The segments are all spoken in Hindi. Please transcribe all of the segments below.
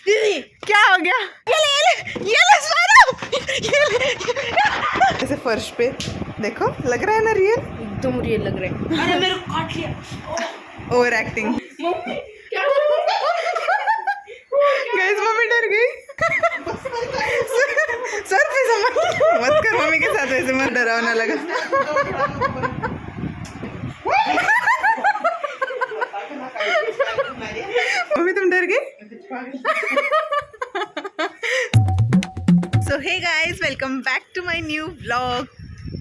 दीदी क्या हो गया? ये ले ऐसे फर्श पे देखो, लग रहा है ना रियल? एकदम रियल लग रहा है। अरे मेरे को काट लिया। Over acting. गाइस मम्मी डर गई। सर पे मत कर, मम्मी के साथ वैसे मत डरावना लगा। मम्मी तुम डर गई? So hey guys, welcome back to my new vlog.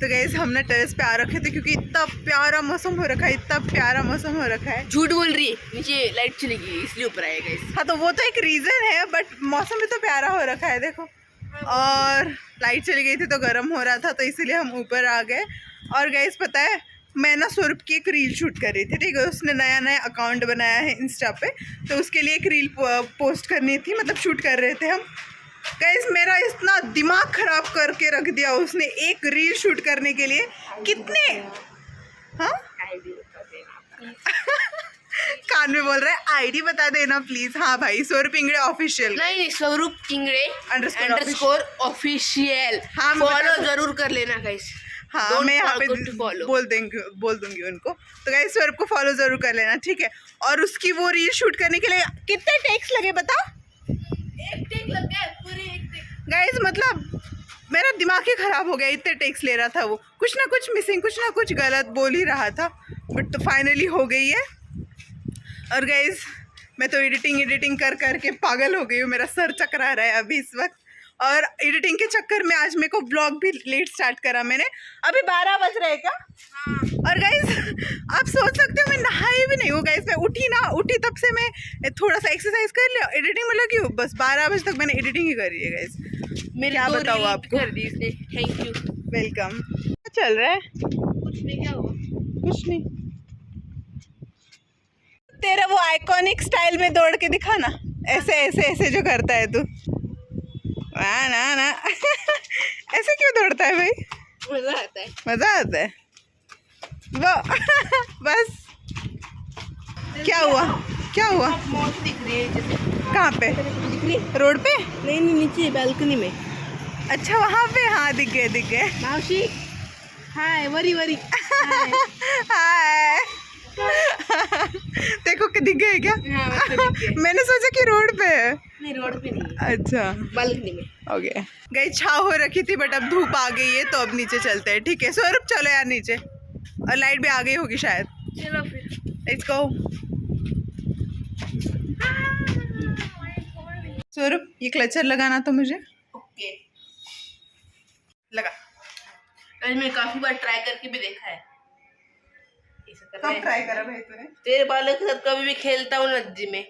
तो गाइस हम ना टेरेस पे आ रखे थे क्योंकि इतना प्यारा मौसम हो रखा है, इतना प्यारा मौसम हो रखा है। झूठ बोल रही है, नीचे लाइट चलेगी इसलिए ऊपर आए गाइस। हाँ तो वो तो एक रीजन है, बट मौसम भी तो प्यारा हो रखा है देखो। और लाइट चली गई थी तो गर्म हो रहा था, तो इसीलिए हम ऊपर आ गए। और गाइस पता है, मैं ना स्वरूप की एक रील शूट कर रही थी, ठीक है। उसने नया नया अकाउंट बनाया है इंस्टा पे, तो उसके लिए एक रील पोस्ट करनी थी, मतलब शूट कर रहे थे हम। गाइस मेरा इतना दिमाग खराब करके रख दिया उसने एक रील शूट करने के लिए। कितने हाँ कान में बोल रहा है आईडी बता देना प्लीज। हाँ भाई, स्वरूप इंगड़े ऑफिशियल। नहीं, स्वरूप इंगड़े अंडरस्कोर ऑफिशियल। हाँ फॉलो जरूर कर लेना गाइस। हाँ मैं यहाँ पे बोल दूंगी उनको। तो गाइस स्वरूप को फॉलो जरूर कर लेना, ठीक है। और उसकी वो रील शूट करने के लिए कितने टेक्स लगे बता? एक टेक लग गया, पूरे एक टेक। गाइस मतलब मेरा दिमाग ही खराब हो गया, इतने टेक्स ले रहा था वो। कुछ ना कुछ मिसिंग, कुछ ना कुछ गलत बोल ही रहा था, बट तो फाइनली हो गई है। और गाइस मैं तो एडिटिंग कर करके पागल हो गई हूँ, मेरा सर चकरा रहा है अभी इस वक्त। और एडिटिंग के चक्कर में आज मेरे को ब्लॉग भी लेट स्टार्ट करा मैंने। अभी 12 बज रहे हैं क्या? हाँ। और गाइस आप सोच सकते हो मैं नहाई भी नहीं हूँ गाइस। मैं उठी तब से मैं थोड़ा सा एक्सरसाइज कर लिया, एडिटिंग में लगी हूँ, बस 12 बजे तक मैंने एडिटिंग ही करी है गाइस। मेरे क्या बताऊँ आपको। कर दी इसने, थैंक यू। वेलकम। क्या चल रहा है? कुछ नहीं, क्या हुआ? कुछ नहीं। तेरा वो आइकॉनिक स्टाइल में दौड़ के दिखा ना, ऐसे ऐसे ऐसे जो करता है तू। ना ऐसे क्यों दौड़ता है भाई? मजा आता है। मजा आता है वो। बस क्या हुआ? क्या हुआ? मौत दिख रही है जैसे। कहाँ पे? दिख रही है? रोड पे? नहीं, नीचे बालकनी में। अच्छा वहाँ पे, हाँ दिख गए। मावशी हाय, वरी हाय। देखो कि दिख गए क्या? हाँ, मैंने सोचा कि रोड पे है। नहीं, रोड पे नहीं है, अच्छा बालकनी में। ओके। गई छाव हो रखी थी, बट अब धूप आ गई है तो अब नीचे चलते हैं, ठीक है। स्वरूप चलो यार नीचे, और लाइट भी आ गई होगी शायद। चलो फिर, लेट्स गो। स्वरूप ये क्लचर लगाना तो मुझे। ओके। लगा। आज मैं काफी बार ट्राई करके भी देखा है। कब ट्राई करा भाई तूने? तेरे बालों के साथ कभी भी खेलता हूँ नदी में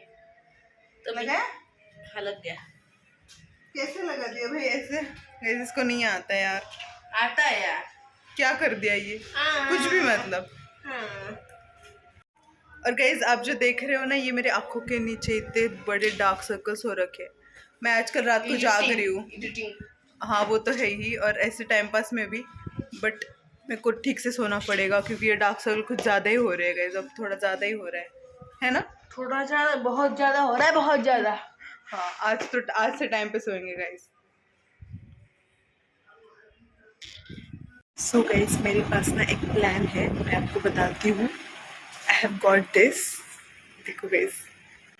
तो लगा? हाँ, लग गया। कैसे लगा दिया भाई ऐसे? इसको नहीं आता यार। आता है यार। क्या कर दिया ये? कुछ भी मतलब। हाँ। और गाइज आप जो देख रहे हो ना, ये मेरे आंखों के नीचे इतने बड़े डार्क सर्कल्स हो रखे। मैं आजकल रात को जाग रही हूँ। हाँ वो तो है ही, और ऐसे टाइम पास में भी, बट मेरे को ठीक से सोना पड़ेगा क्योंकि ये डार्क सर्कल कुछ ज़्यादा ही हो रहे हैं गाइज। अब थोड़ा ज़्यादा ही हो रहा है ना? थोड़ा ज़्यादा, बहुत ज़्यादा हो रहा है, बहुत ज़्यादा। हाँ आज से टाइम पे सोएंगे गाइज। सो गाइज मेरे पास ना एक प्लान है, मैं आपको बताती हूँ। I have got this. देखो गाइज,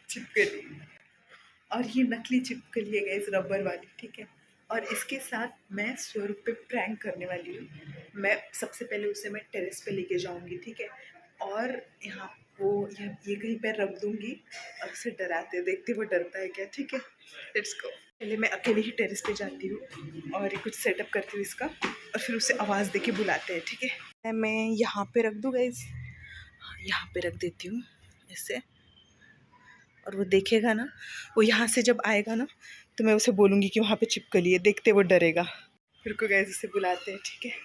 छिपकली। और ये नकली छिपकली है गाइज, रबर वाली, ठीक है। और इसके साथ मैं स्वरूप पे प्रैंक करने वाली हूँ। मैं सबसे पहले उसे मैं टेरेस पे लेके जाऊँगी, ठीक है। और यहाँ ये कहीं पे रख दूँगी और उसे डराते देखते वो डरता है क्या, ठीक है। Let's go. पहले मैं अकेले ही टेरेस पे जाती हूँ और कुछ सेटअप करती हूँ इसका, और फिर उसे आवाज़ दे के बुलाते हैं, ठीक है। मैं यहाँ पे रख दूँ गाइज, यहाँ पे रख देती हूँ ऐसे। और वो देखेगा ना, वो यहाँ से जब आएगा ना, तो मैं उसे बोलूँगी कि वहाँ पे छिपकली है, देखते वो डरेगा। फिर को गाइस उसे बुलाते हैं, ठीक है।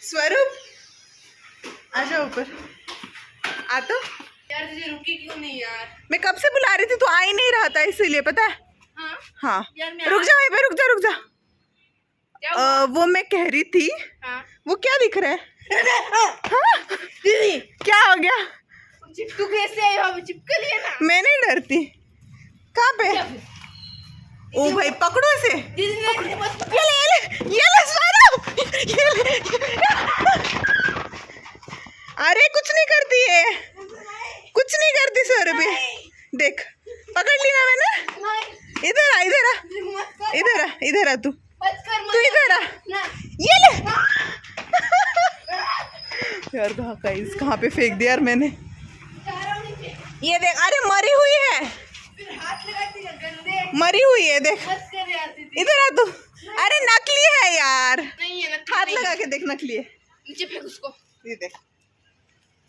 स्वरूप, आ जाओ ऊपर। आ तो यार तुझे रुकी क्यों नहीं यार? मैं कब से बुला रही थी, तो आ ही नहीं रहा था, इसीलिए पता है। हाँ रुक जा भाई, रुक जा। वो मैं कह रही थी। वो क्या दिख रहा है? हाँ? दीदी क्या हो गया? तू कैसे आई वहाँ पे? चिपकली है ना। मैं नहीं डरती। कहाँ पे? ओ भाई पकड़ो इसे। दीदी ने मत ये ले सौरभ, ये ले। अरे कुछ नहीं करती है, कुछ नहीं करती सौरभ ये। देख पकड़ ली ना मैंने। इधर आ, इधर आ, इधर आ, इधर आ, तू इधर आ। ये ले। यार गाइस कहाँ पे फेंक दिया यार मैंने। ये देख, अरे मरी हुई है, मरी हुई है, देख इधर आ तू। अरे नकली है यार, नहीं है, हाथ लगा के देख, नकली है। नीचे फेंक उसको। ये देख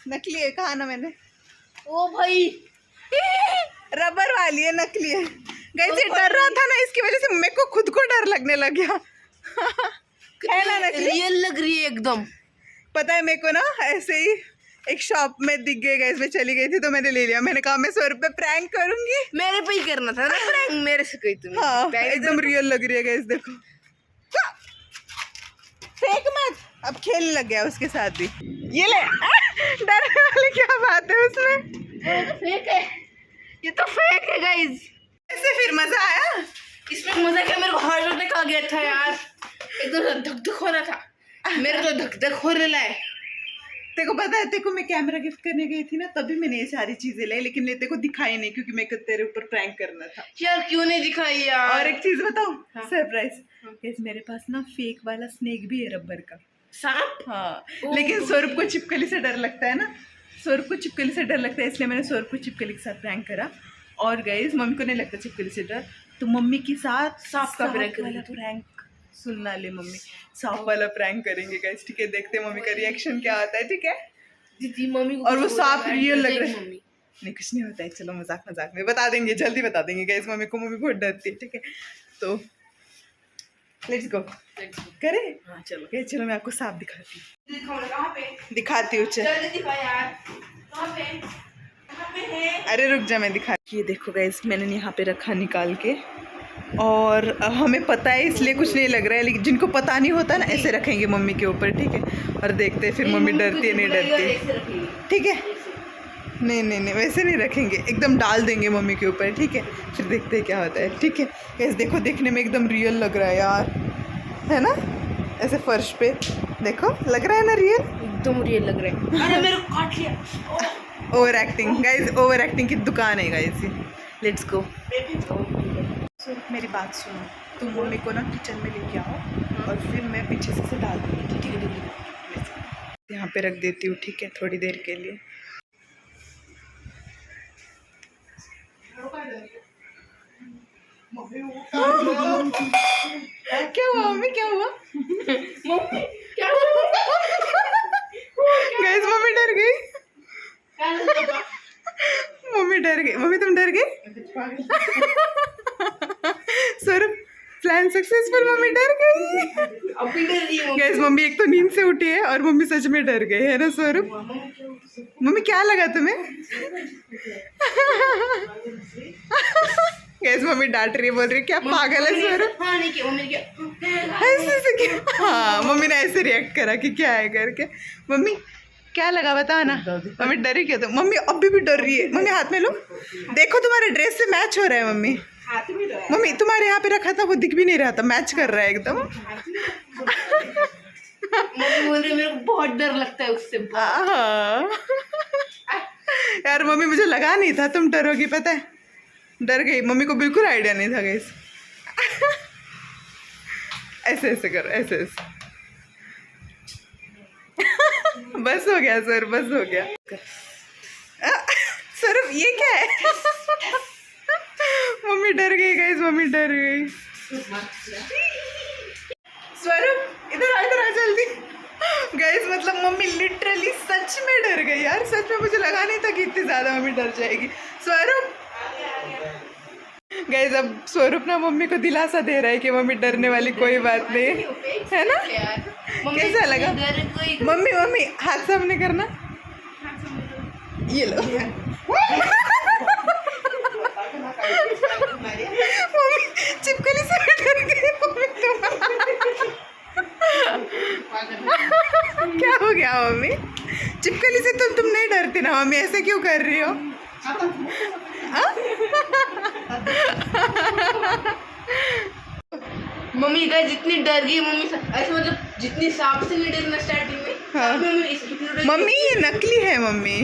नकली है, कहा ना मैंने। ओ भाई रबर वाली है, नकली है। गाइस ये डर रहा था ना, इसकी वजह से मेरे को खुद को डर लगने लग गया। है ना नकली? रियल लग रही है एकदम। पता है मेरे को ना ऐसे ही एक शॉप में दिख गए, गाइस मैं चली गई थी तो मैंने ले लिया। मैंने कहा मैं 100 रुपये प्रैंक करूंगी। मेरे पे ही करना था ना प्रैंक, मेरे से कोई तुम। हाँ एकदम रियल लग रही है गाइस, देखो। फेंक मत, अब खेलने लग गया उसके साथ भी। ये ले। डरने वाली क्या बात है उसमें? ये तो फेक है, ये तो फेक है गाइस। ऐसे फिर मजा आया इसमें? मजा क्या, मेरे को हार्ट अटैक आ गया था यार, एकदम धक धक हो रहा था मेरे तो, धक धक हो रहा है। तेरे को पता है, तेरे को मैं कैमरा गिफ्ट करने गई थी ना, तभी मैंने ये सारी चीजें लाई, लेकिन तेरे को दिखाई नहीं क्योंकि मेरे को तेरे ऊपर प्रैंक करना था यार। क्यों नहीं दिखाई यार? और एक चीज बताऊं, हाँ। सरप्राइज, मेरे पास ना फेक वाला स्नेक भी है, रबर का सांप। हाँ, लेकिन सौरभ को छिपकली से डर लगता है ना, सौरभ को छिपकली से डर लगता है, इसलिए मैंने सौरभ को छिपकली के साथ प्रैंक करा। और गाइस मम्मी को नहीं लगता छिपकली से डर, तो मम्मी के साथ सांप का प्रैंक वाला प्रैंक सुनना ले मम्मी, सांप वाला प्रैंक करेंगे गाइस, ठीक है? देखते हैं मम्मी का रिएक्शन क्या आता है, ठीक है? दीदी मम्मी को और वो कुछ सांप बोला है, रियल लग रहा है। मम्मी। नहीं कुछ नहीं होता है, चलो मजाक मजाक में बता देंगे, जल्दी बता देंगे गाइस मम्मी को, मम्मी बहुत डरती है, ठीक है? तो लेट्स गो, करें? हाँ चलो। okay, चलो मैं आपको सांप दिखाती हूँ, कहाँ पे? दिखाती हूँ। चल जल्दी दिखा यार, कहाँ पे? कहाँ पे है? अरे रुक जा, मैं दिखा। ये देखो गाइस मैंने यहाँ पे रखा निकाल के, और हमें पता है इसलिए कुछ नहीं लग रहा है, लेकिन जिनको पता नहीं होता ना ऐसे रखेंगे मम्मी के ऊपर, ठीक है? और देखते हैं फिर मम्मी डरती है नहीं डरती, ठीक है? नहीं नहीं नहीं वैसे नहीं रखेंगे, एकदम डाल देंगे मम्मी के ऊपर, ठीक है? फिर देखते हैं क्या होता है, ठीक है? गाइस देखो देखने में एकदम रियल लग रहा है यार, है ना? ऐसे फर्श पे देखो, लग रहा है ना रियल? एकदम रियल लग रहा है। अरे मेरे को काट लिया। Over acting guys, over acting की दुकान है गाइस ये। Let's go. मेरी बात सुनो, तुम मम्मी को ना किचन में लेके आओ और फिर मैं पीछे से डाल दूँगी, ठीक है? यहाँ पे रख देती हूँ, ठीक है? थोड़ी देर के लिए। क्या हुआ मम्मी, क्या हुआ? मम्मी क्या गाइस मम्मी डर गई, मम्मी डर गई। मम्मी तुम डर गई? सौरभ प्लान सक्सेसफुल, मम्मी डर गई। अभी डर रही हूँ। गाइस मम्मी एक तो नींद से उठी है और मम्मी सच में डर गई है ना सौरभ? मम्मी क्या लगा तुम्हें? गाइस मम्मी डांट रही है, बोल रही है क्या पागल है सौरभ? हाँ नहीं किया मम्मी, क्या ऐसे से क्या? हाँ मम्मी ने ऐसे रिएक्ट करा कि क्या है करके। मम्मी क्या लगा बता ना, मम्मी डरी क्या? तो मम्मी अभी भी डर रही है। मम्मी हाथ में लो, देखो तुम्हारे ड्रेस से मैच हो रहा है मम्मी। हाथ में लो। मम्मी तुम्हारे यहाँ पे रखा था वो दिख भी नहीं रहा था, मैच कर रहा है एकदम। मम्मी बोल रही है मेरे को बहुत डर लगता है उससे। हाँ। यार मम्मी मुझे लगा नहीं था तुम डरोगी, पता है? डर गई, मम्मी को बिल्कुल आइडिया नहीं था गाइस। ऐसे ऐसे करो, ऐसे ऐसे। बस हो गया सर, बस हो गया। सर ये क्या है? मम्मी डर गई गाइस, मम्मी डर गई। स्वरूप इधर आ जल्दी। गाइस मतलब मम्मी लिटरली सच में डर गई यार, सच में मुझे लगा नहीं था कि इतनी ज़्यादा मम्मी डर जाएगी। स्वरूप गाइस अब स्वरूप ना मम्मी को दिलासा दे रहा है कि मम्मी डरने वाली कोई बात नहीं है ना? कैसा लगा? मम्मी मम्मी हाथ सामने करना, ये लो। मम्मी चिपकली से डर गई मम्मी क्या हो गया मम्मी? चिपकली से तुम नहीं डरती ना मम्मी, ऐसे क्यों कर रही हो? हाँ? मम्मी गाइस जितनी डर गई मम्मी ऐसे, मतलब जितनी सांप से नहीं डरना स्टार्टिंग में। हाँ। मम्मी इतनी डर गई। मम्मी ये नकली है मम्मी,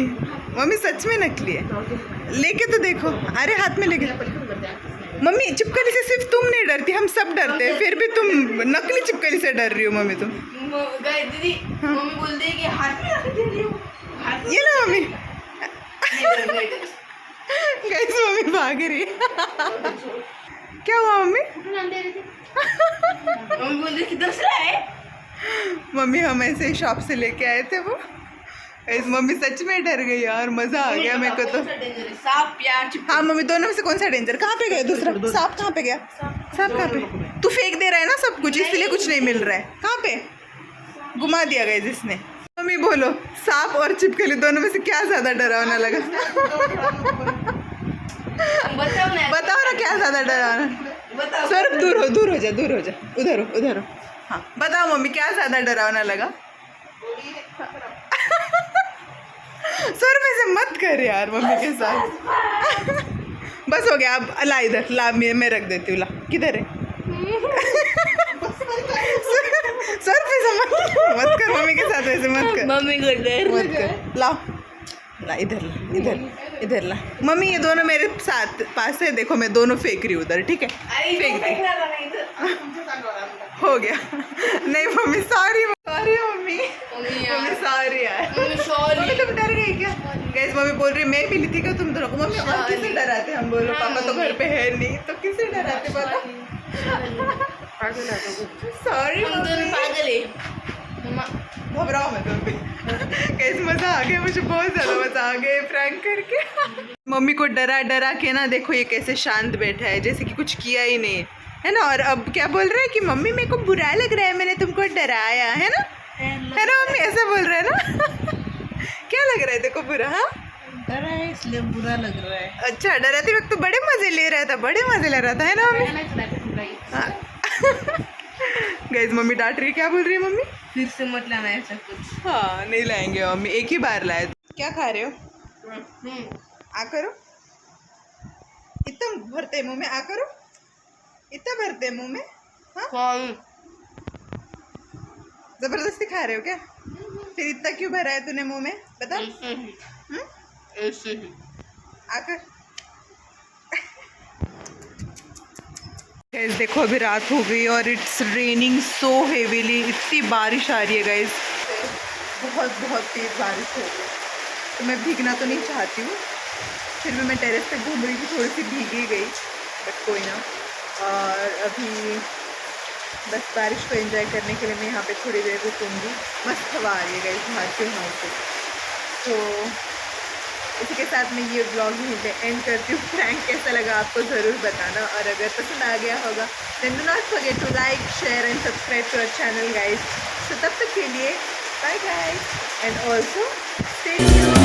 मम्मी सच में नकली है। लेके तो देखो, अरे हाथ में लेके। मम्मी चिपकली से सिर्फ तुम नहीं डरती, हम सब डरते हैं, फिर भी तुम नकली चिपकली से डर रही हो मम्मी तुम। गाइस दीदी मम्मी बोलते हैं कि हाथ में रख दे रही हो, हाथ में ये ना मम्मी, नहीं डर। गाइस मम्मी भाग रही है। क्या हुआ मम्मी? मम्मी बोलते कि दूसरा है। मम्मी हम ऐसे ही शॉप से लेके आए थे वो। इस मम्मी सच में डर गई यार, मजा आ गया मेरे को तो। सांप या चिपकली? हाँ मम्मी, दोनों में से कौन सा डेंजर? कहाँ पे गया दूसरा सांप? कहाँ पे गया सांप? कहाँ पे? तू फेंक दे रहा है ना सब कुछ, इसलिए कुछ नहीं मिल रहा है। कहाँ पे घुमा दिया गया जिसने? मम्मी बोलो, सांप और चिपकली दोनों में से क्या ज्यादा डरावना लगा? बताओ ना क्या ज्यादा डरावना? बताओ। सर दूर हो जा, उधर हो। हाँ बताओ मम्मी, क्या ज्यादा डरावना लगा? सर वैसे मत कर यार मम्मी के साथ। बस हो गया, अब ला इधर, ला मैं रख देती हूँ, ला किधर है? सर वैसे मत कर मम्मी के साथ, वैसे मत कर, मम्मी को डर मत कर। ला इधर ला मम्मी, ये दोनों मेरे साथ पास है, देखो मैं दोनों फेंक रही हूँ उधर, ठीक है? फेंक दे, हो गया। नहीं मम्मी सॉरी मम्मी, सॉरी यार। मम्मी तुम डर गई क्या? गैस मम्मी बोल रही मैं भी ली थी क्या तुम दोनों को? मम्मी और किसे डराते? हम बोलो पापा तो घर पे है नहीं, तो किसे डराते बोलो? सॉरी हम दोनों पागल है। घबराओ मत मम्मी। कैसे मजा आ गया, मुझे बहुत ज्यादा मजा आ गया प्रैंक करके। मम्मी को डरा के ना देखो ये कैसे शांत बैठा है, जैसे कि कुछ किया ही नहीं है ना। और अब क्या बोल रहा है कि मम्मी मेरे को बुरा लग रहा है, मैंने तुमको डराया है ना मम्मी, ऐसा बोल रहा है ना? क्या लग रहा है देखो बुरा? हाँ डरा है इसलिए बुरा लग रहा है। अच्छा, डराते वक्त तो बड़े मजे ले रहा था, है ना मम्मी? गाइस मम्मी डांट रही, क्या बोल रही है मम्मी? फिर से मत लाना ऐसा कुछ। हाँ नहीं लाएंगे मम्मी, एक ही बार लाए। क्या खा रहे हो? आ करो, इतना भरते मुंह में, आ करो, इतना भरते मुंह में। हाँ जबरदस्ती खा रहे हो क्या? फिर इतना क्यों भरा है तूने मुंह में, बता? ऐसे ही आकर गाइस देखो अभी रात हो गई और इट्स रेनिंग सो हेवीली, इतनी बारिश आ रही है गाइस, बहुत तेज बारिश हो गई। तो मैं भीगना तो नहीं चाहती हूँ, फिर भी मैं टेरेस पे घूम रही थी, थोड़ी सी भीगी गई, बट कोई ना। और अभी बस बारिश को एंजॉय करने के लिए मैं यहाँ पे थोड़ी देर रुकूँगी। मस्त हवा आ रही है गाइस बाहर के वहाँ से। तो इसी के साथ मैं ये ब्लॉग यहीं पे एंड करती हूँ। प्रैंक कैसा लगा आपको ज़रूर बताना, और अगर पसंद आ गया होगा then do not forget to like, share and subscribe to our channel guys. तो तब तक के लिए bye guys, and also stay tuned.